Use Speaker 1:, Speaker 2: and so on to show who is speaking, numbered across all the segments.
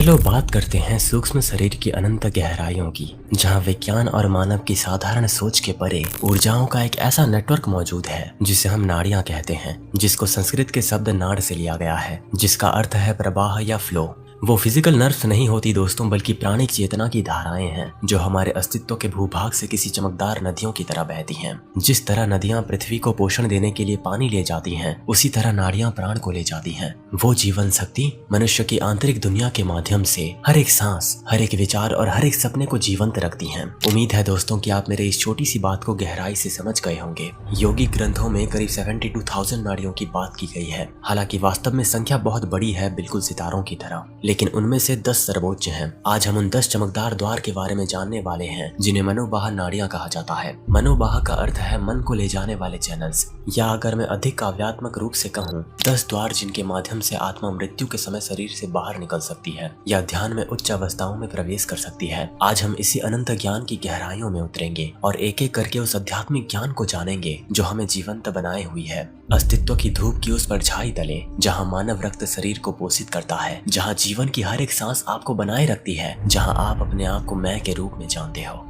Speaker 1: चलो बात करते हैं सूक्ष्म शरीर की अनंत गहराइयों की, जहां विज्ञान और मानव की साधारण सोच के परे ऊर्जाओं का एक ऐसा नेटवर्क मौजूद है जिसे हम नाड़ियां कहते हैं, जिसको संस्कृत के शब्द नाड़ से लिया गया है, जिसका अर्थ है प्रवाह या फ्लो। वो फिजिकल नर्व्स नहीं होती दोस्तों, बल्कि प्राणिक चेतना की धाराएं हैं जो हमारे अस्तित्व के भूभाग से किसी चमकदार नदियों की तरह बहती हैं। जिस तरह नदियां पृथ्वी को पोषण देने के लिए पानी ले जाती हैं, उसी तरह नाड़ियां प्राण को ले जाती हैं। वो जीवन शक्ति मनुष्य की आंतरिक दुनिया के माध्यम से हर एक सांस, हर एक विचार और हर एक सपने को जीवंत रखती हैं। उम्मीद है दोस्तों कि आप मेरे इस छोटी सी बात को गहराई से समझ गए होंगे। योगिक ग्रंथों में करीब 72,000 नाड़ियों की बात की गई है। हालांकि वास्तव में संख्या बहुत बड़ी है, बिल्कुल सितारों की तरह, लेकिन उनमें से 10 सर्वोच्च हैं। आज हम उन 10 चमकदार द्वार के बारे में जानने वाले हैं जिन्हें मनोवाह नाड़ियां कहा जाता है। मनोवाह का अर्थ है मन को ले जाने वाले चैनल्स, या अगर मैं अधिक काव्यात्मक रूप से कहूँ, 10 द्वार जिनके माध्यम से आत्मा मृत्यु के समय शरीर से बाहर निकल सकती है या ध्यान में उच्च अवस्थाओं में प्रवेश कर सकती है। आज हम इसी अनंत ज्ञान की गहराइयों में उतरेंगे और एक एक करके उस आध्यात्मिक ज्ञान को जानेंगे जो हमें जीवंत बनाए हुई है, अस्तित्व की धूप की उस परछाई तले, जहाँ मानव रक्त शरीर को पोषित करता है, जहाँ जीवन की हर एक सांस आपको बनाए रखती है, जहाँ आप अपने आप को मैं के रूप में जानते हो।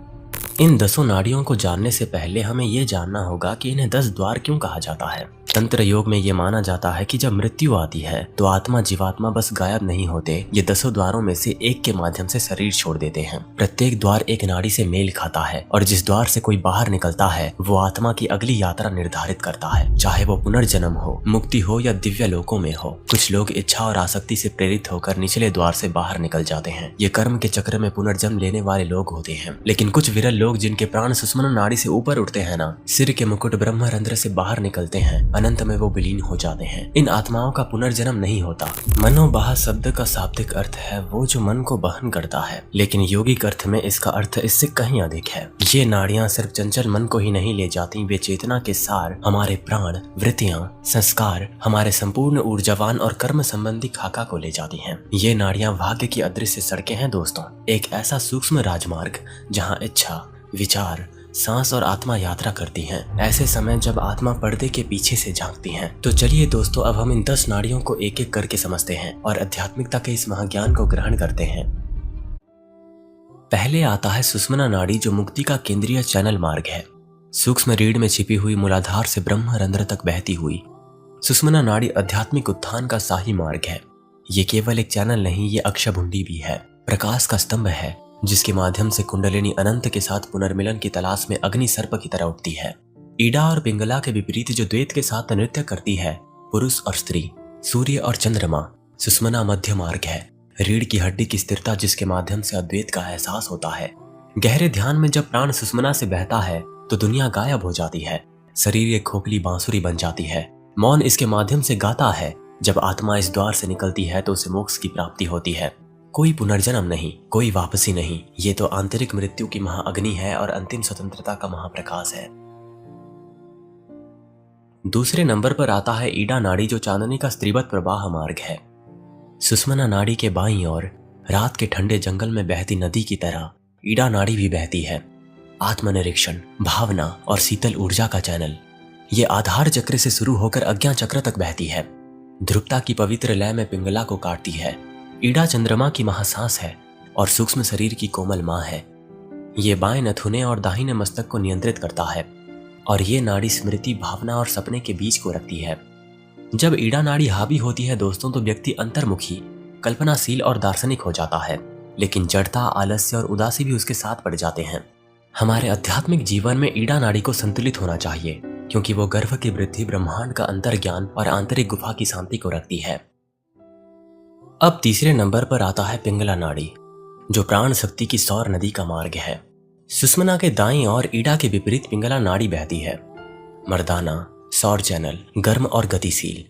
Speaker 1: इन 10 नाड़ियों को जानने से पहले हमें ये जानना होगा कि इन्हें 10 द्वार क्यों कहा जाता है। तंत्र योग में ये माना जाता है कि जब मृत्यु आती है तो आत्मा जीवात्मा बस गायब नहीं होते, ये 10 द्वारों में से एक के माध्यम से शरीर छोड़ देते हैं। प्रत्येक द्वार एक नाड़ी से मेल खाता है और जिस द्वार से कोई बाहर निकलता है वो आत्मा की अगली यात्रा निर्धारित करता है, चाहे वो पुनर्जन्म हो, मुक्ति हो या दिव्य लोकों में हो। कुछ लोग इच्छा और आसक्ति से प्रेरित होकर निचले द्वार से बाहर निकल जाते हैं, ये कर्म के चक्र में पुनर्जन्म लेने वाले लोग होते हैं। लेकिन कुछ विरल लोग जिनके प्राण सुषुम्ना नाड़ी से ऊपर उठते हैं ना, सिर के मुकुट ब्रह्मरंध्र से बाहर निकलते हैं, अनंत में वो विलीन हो जाते हैं। इन आत्माओं का पुनर्जन्म नहीं होता। मनोवाह शब्द का शाब्दिक अर्थ है वो जो मन को बहन करता है, लेकिन योगिक अर्थ में इसका अर्थ इससे कहीं अधिक है। ये नाड़ियां सिर्फ चंचल मन को ही नहीं ले जाती, वे चेतना के सार, हमारे प्राण, वृत्तियां, संस्कार, हमारे संपूर्ण ऊर्जावान और कर्म संबंधी खाका को ले जाती हैं। ये नाड़ियां भाग्य की अदृश्य सड़कें हैं दोस्तों, एक ऐसा सूक्ष्म राजमार्ग जहाँ इच्छा, विचार, सांस और आत्मा यात्रा करती हैं। ऐसे समय जब आत्मा पर्दे के पीछे से झांकती है। तो चलिए दोस्तों, अब हम इन 10 नाड़ियों को एक एक करके समझते हैं और आध्यात्मिकता के इस महाज्ञान को ग्रहण करते हैं। पहले आता है सुषुम्ना नाड़ी, जो मुक्ति का केंद्रीय चैनल मार्ग है। सूक्ष्म रीढ़ में छिपी हुई मूलाधार से ब्रह्मरंध्र तक बहती हुई सुषुम्ना नाड़ी आध्यात्मिक उत्थान का शाही मार्ग है। ये केवल एक चैनल नहीं, ये अक्षभुंडी भी है, प्रकाश का स्तंभ है जिसके माध्यम से कुंडलिनी अनंत के साथ पुनर्मिलन की तलाश में अग्नि सर्प की तरह उठती है। ईडा और पिंगला के विपरीत जो द्वैत के साथ नृत्य करती है, पुरुष और स्त्री, सूर्य और चंद्रमा, सुषुम्ना मध्य मार्ग है, रीढ़ की हड्डी की स्थिरता जिसके माध्यम से अद्वैत का एहसास होता है। गहरे ध्यान में जब प्राण सुषुम्ना से बहता है तो दुनिया गायब हो जाती है, शरीर एक खोखली बांसुरी बन जाती है। मौन इसके माध्यम से गाता है। जब आत्मा इस द्वार से निकलती है तो उसे मोक्ष की प्राप्ति होती है। कोई पुनर्जन्म नहीं, कोई वापसी नहीं, ये तो आंतरिक मृत्यु की महाअग्नि है और अंतिम स्वतंत्रता का महाप्रकाश है। दूसरे नंबर पर आता है ईडा नाड़ी, जो चांदनी का स्त्रीवत प्रवाह मार्ग है। सुषुम्ना नाड़ी के बाईं ओर रात के ठंडे जंगल में बहती नदी की तरह ईडा नाड़ी भी बहती है। आत्मनिरीक्षण, भावना और शीतल ऊर्जा का चैनल। ये आधार चक्र से शुरू होकर अज्ञा चक्र तक बहती है। ध्रुवता की पवित्र लय में पिंगला को काटती है। ईडा चंद्रमा की महासांस है और सूक्ष्म शरीर की कोमल मां है। ये बाएं नथुने और दाहिने मस्तक को नियंत्रित करता है और ये नाड़ी स्मृति, भावना और सपने के बीच को रखती है। जब ईडा नाड़ी हावी होती है दोस्तों, तो व्यक्ति अंतर्मुखी, कल्पनाशील और दार्शनिक हो जाता है, लेकिन जड़ता, आलस्य और उदासी भी उसके साथ पड़ जाते हैं। हमारे आध्यात्मिक जीवन में ईडा नाड़ी को संतुलित होना चाहिए, क्योंकि वो गर्भ की वृद्धि, ब्रह्मांड का अंतर्ज्ञान और आंतरिक गुफा की शांति को रखती है। अब तीसरे नंबर पर आता है पिंगला नाड़ी, जो प्राण शक्ति की सौर नदी का मार्ग है। सुषुम्ना के दाईं और ईडा के विपरीत पिंगला नाड़ी बहती है। मर्दाना, सौर चैनल, गर्म और गतिशील।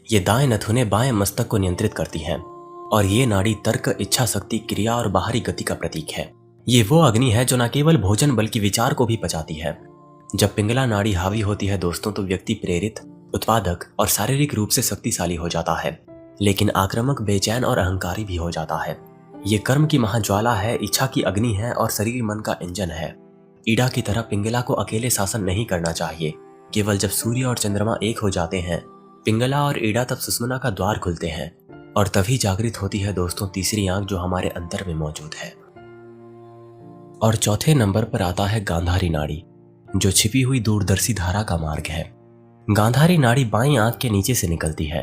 Speaker 1: ये दाएं नथुने बाएं मस्तक को नियंत्रित करती है और ये नाड़ी तर्क, इच्छा शक्ति, क्रिया और बाहरी गति का प्रतीक है। ये वो अग्नि है जो न केवल भोजन बल्कि विचार को भी पचाती है। जब पिंगला नाड़ी हावी होती है दोस्तों, तो व्यक्ति प्रेरित, उत्पादक और शारीरिक रूप से शक्तिशाली हो जाता है, लेकिन आक्रामक, बेचैन और अहंकारी भी हो जाता है। ये कर्म की महाज्वाला है, इच्छा की अग्नि है और शरीर मन का इंजन है। ईडा की तरह पिंगला को अकेले शासन नहीं करना चाहिए। केवल जब सूर्य और चंद्रमा एक हो जाते हैं, पिंगला और ईडा, तब सुषुम्ना का द्वार खुलते हैं और तभी जागृत होती है दोस्तों तीसरी आंख जो हमारे अंतर में मौजूद है। और चौथे नंबर पर आता है गांधारी नाड़ी, जो छिपी हुई दूरदर्शी धारा का मार्ग है। गांधारी नाड़ी बाईं आंख के नीचे से निकलती है।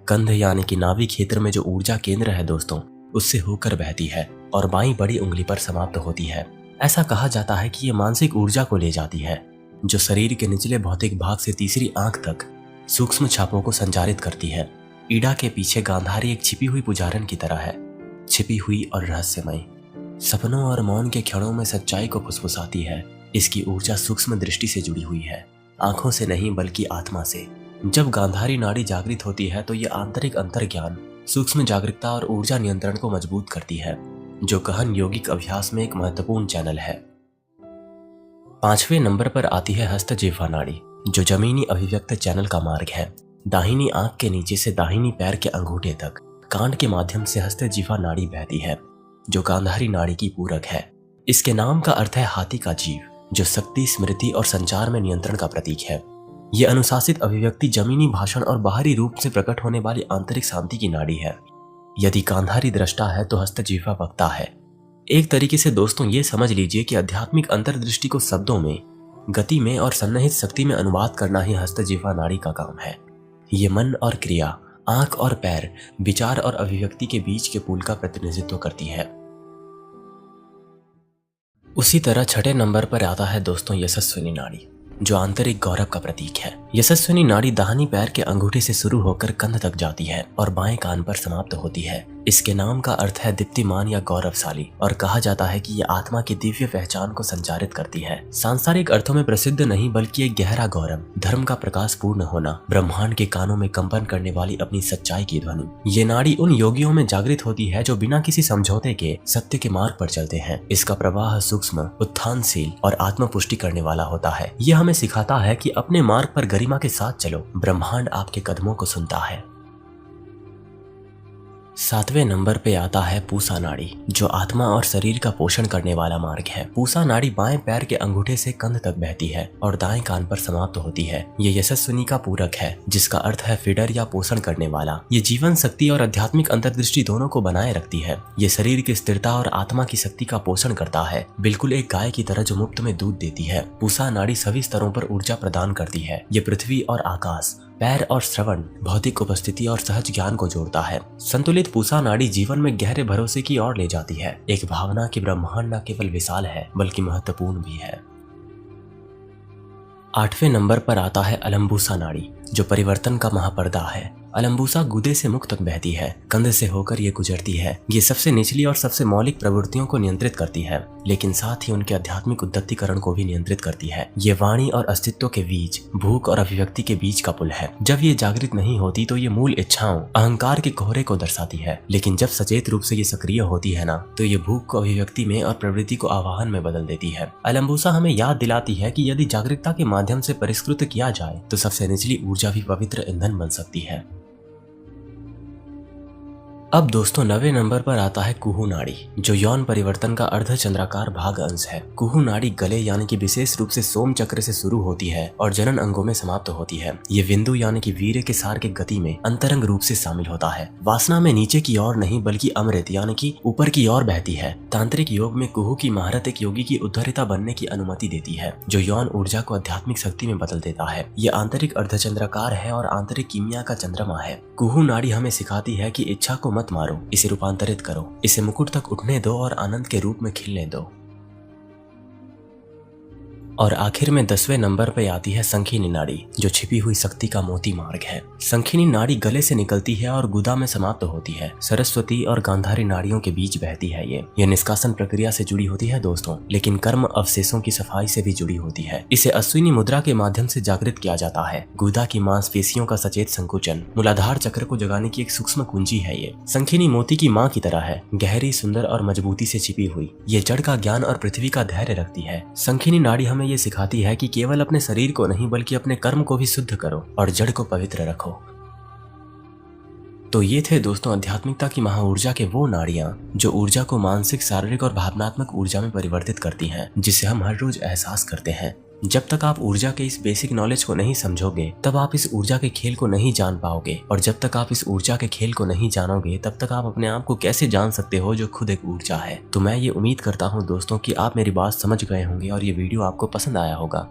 Speaker 1: कंध यानी कि नाभि क्षेत्र में जो ऊर्जा केंद्र है दोस्तों, उससे होकर बहती है और बाईं बड़ी उंगली पर समाप्त होती है। ऐसा कहा जाता है कि ये मानसिक ऊर्जा को ले जाती है, जो शरीर के निचले भौतिक भाग से तीसरी आंख तक सूक्ष्म छापों को संचारित करती है। ईड़ा के पीछे गांधारी एक छिपी हुई पुजारन की तरह है, छिपी हुई और रहस्यमयी। सपनों और मौन के क्षणों में सच्चाई को फुसफुसाती है। इसकी ऊर्जा सूक्ष्म दृष्टि से जुड़ी हुई है, आंखों से नहीं बल्कि आत्मा से। जब गांधारी नाड़ी जागृत होती है तो ये आंतरिक अंतर्ज्ञान, सूक्ष्म जागरूकता और ऊर्जा नियंत्रण को मजबूत करती है, जो गहन यौगिक अभ्यास में एक महत्वपूर्ण चैनल है। पांचवें नंबर पर आती है हस्तजिह्वा नाड़ी, जो जमीनी अभिव्यक्त चैनल का मार्ग है। दाहिनी आंख के नीचे से दाहिनी पैर के अंगूठे तक कान के माध्यम से हस्तजिह्वा नाड़ी बहती है, जो गांधारी नाड़ी की पूरक है। इसके नाम का अर्थ है हाथी का जीव, जो शक्ति, स्मृति और संचार में नियंत्रण का प्रतीक है। यह अनुशासित अभिव्यक्ति जमीनी भाषण और बाहरी रूप से प्रकट होने वाली आंतरिक शांति की नाड़ी है। यदि गांधारी दृष्टा है तो हस्तजिह्वा वक्ता है। एक तरीके से दोस्तों ये समझ लीजिए कि आध्यात्मिक अंतर्दृष्टि को शब्दों में, गति में और सन्निहित शक्ति में अनुवाद करना ही हस्तजिह्वा नाड़ी का काम है। ये मन और क्रिया, आंख और पैर, विचार और अभिव्यक्ति के बीच के पुल का प्रतिनिधित्व करती है। उसी तरह छठे नंबर पर आता है दोस्तों यशस्विनी नाड़ी, जो आंतरिक गौरव का प्रतीक है। यशस्विनी नाड़ी दाहिनी पैर के अंगूठे से शुरू होकर कंध तक जाती है और बाएं कान पर समाप्त होती है। इसके नाम का अर्थ है दीप्तिमान या गौरवशाली, और कहा जाता है कि यह आत्मा की दिव्य पहचान को संचारित करती है। सांसारिक अर्थों में प्रसिद्ध नहीं बल्कि एक गहरा गौरव, धर्म का प्रकाश पूर्ण होना, ब्रह्मांड के कानों में कंपन करने वाली अपनी सच्चाई की ध्वनि। ये नाड़ी उन योगियों में जागृत होती है जो बिना किसी समझौते के सत्य के मार्ग पर चलते हैं। इसका प्रवाह सूक्ष्म, उत्थानशील और आत्मपुष्टि करने वाला होता है। यह हमें सिखाता है कि अपने मार्ग पर गरिमा के साथ चलो, ब्रह्मांड आपके कदमों को सुनता है। सातवें नंबर पे आता है पूसा नाड़ी, जो आत्मा और शरीर का पोषण करने वाला मार्ग है। पूसा नाड़ी बाएं पैर के अंगूठे से कंध तक बहती है और दाएं कान पर समाप्त होती है। ये यशस्विनी का पूरक है, जिसका अर्थ है फीडर या पोषण करने वाला। ये जीवन शक्ति और आध्यात्मिक अंतर्दृष्टि दोनों को बनाए रखती है। ये शरीर की स्थिरता और आत्मा की शक्ति का पोषण करता है, बिल्कुल एक गाय की तरह जो मुफ्त में दूध देती है। पूसा नाड़ी सभी स्तरों पर ऊर्जा प्रदान करती है। ये पृथ्वी और आकाश, पैर और श्रवण, भौतिक उपस्थिति और सहज ज्ञान को जोड़ता है। संतुलित पूसा नाड़ी जीवन में गहरे भरोसे की ओर ले जाती है, एक भावना कि ब्रह्मांड न केवल विशाल है बल्कि महत्वपूर्ण भी है। आठवें नंबर पर आता है अलंबूसा नाड़ी, जो परिवर्तन का महापर्दा है। अलंबूसा गुदे से मुख तक बहती है, कंध से होकर ये गुजरती है। ये सबसे निचली और सबसे मौलिक प्रवृत्तियों को नियंत्रित करती है, लेकिन साथ ही उनके आध्यात्मिक उद्दत्तीकरण को भी नियंत्रित करती है। ये वाणी और अस्तित्व के बीच, भूख और अभिव्यक्ति के बीच का पुल है। जब ये जागृत नहीं होती तो ये मूल इच्छाओं, अहंकार के कोहरे को दर्शाती है, लेकिन जब सचेत रूप से ये सक्रिय होती है ना, तो ये भूख को अभिव्यक्ति में और प्रवृत्ति को आवाहन में बदल देती है। अलंबूसा हमें याद दिलाती है कि यदि जागरूकता के माध्यम से परिष्कृत किया जाए तो सबसे निचली ऊर्जा भी पवित्र ईंधन बन सकती है। अब दोस्तों 9वें नंबर पर आता है कुहू नाड़ी, जो यौन परिवर्तन का अर्धचंद्राकार भाग अंश है। कुहू नाड़ी गले यानी कि विशेष रूप से सोम चक्र से शुरू होती है और जनन अंगों में समाप्त होती है। ये बिंदु यानी कि वीर्य के सार के गति में अंतरंग रूप से शामिल होता है। वासना में नीचे की ओर नहीं बल्कि अमृत यानी कि ऊपर की ओर बहती है। तांत्रिक योग में कुहू की महारत एक योगी की उद्धरिता बनने की अनुमति देती है, जो यौन ऊर्जा को आध्यात्मिक शक्ति में बदल देता है। ये आंतरिक अर्धचंद्राकार है और आंतरिक कीमिया का चंद्रमा है। कुहू नाड़ी हमें सिखाती है कि इच्छा को मत मारो, इसे रूपांतरित करो, इसे मुकुट तक उठने दो और आनंद के रूप में खिलने दो। और आखिर में 10वें नंबर पे आती है संखिनी नाड़ी, जो छिपी हुई शक्ति का मोती मार्ग है। संखिनी नाड़ी गले से निकलती है और गुदा में समाप्त होती है। सरस्वती और गांधारी नाड़ियों के बीच बहती है। ये निष्कासन प्रक्रिया से जुड़ी होती है दोस्तों, लेकिन कर्म अवशेषों की सफाई से भी जुड़ी होती है। इसे अश्विनी मुद्रा के माध्यम से जागृत किया जाता है। गुदा की मांसपेशियों का सचेत संकुचन, मूलाधार चक्र को जगाने की एक सूक्ष्म कुंजी है। ये संखिनी मोती की माँ की तरह है, गहरी, सुंदर और मजबूती से छिपी हुई। ये जड़ का ज्ञान और पृथ्वी का धैर्य रखती है। संखिनी नाड़ी हमें ये सिखाती है कि केवल अपने शरीर को नहीं बल्कि अपने कर्म को भी शुद्ध करो और जड़ को पवित्र रखो। तो ये थे दोस्तों आध्यात्मिकता की महाऊर्जा के वो नाड़ियां जो ऊर्जा को मानसिक, शारीरिक और भावनात्मक ऊर्जा में परिवर्तित करती हैं, जिसे हम हर रोज एहसास करते हैं। जब तक आप ऊर्जा के इस बेसिक नॉलेज को नहीं समझोगे तब आप इस ऊर्जा के खेल को नहीं जान पाओगे, और जब तक आप इस ऊर्जा के खेल को नहीं जानोगे तब तक आप अपने आप को कैसे जान सकते हो जो खुद एक ऊर्जा है। तो मैं ये उम्मीद करता हूँ दोस्तों कि आप मेरी बात समझ गए होंगे और ये वीडियो आपको पसंद आया होगा।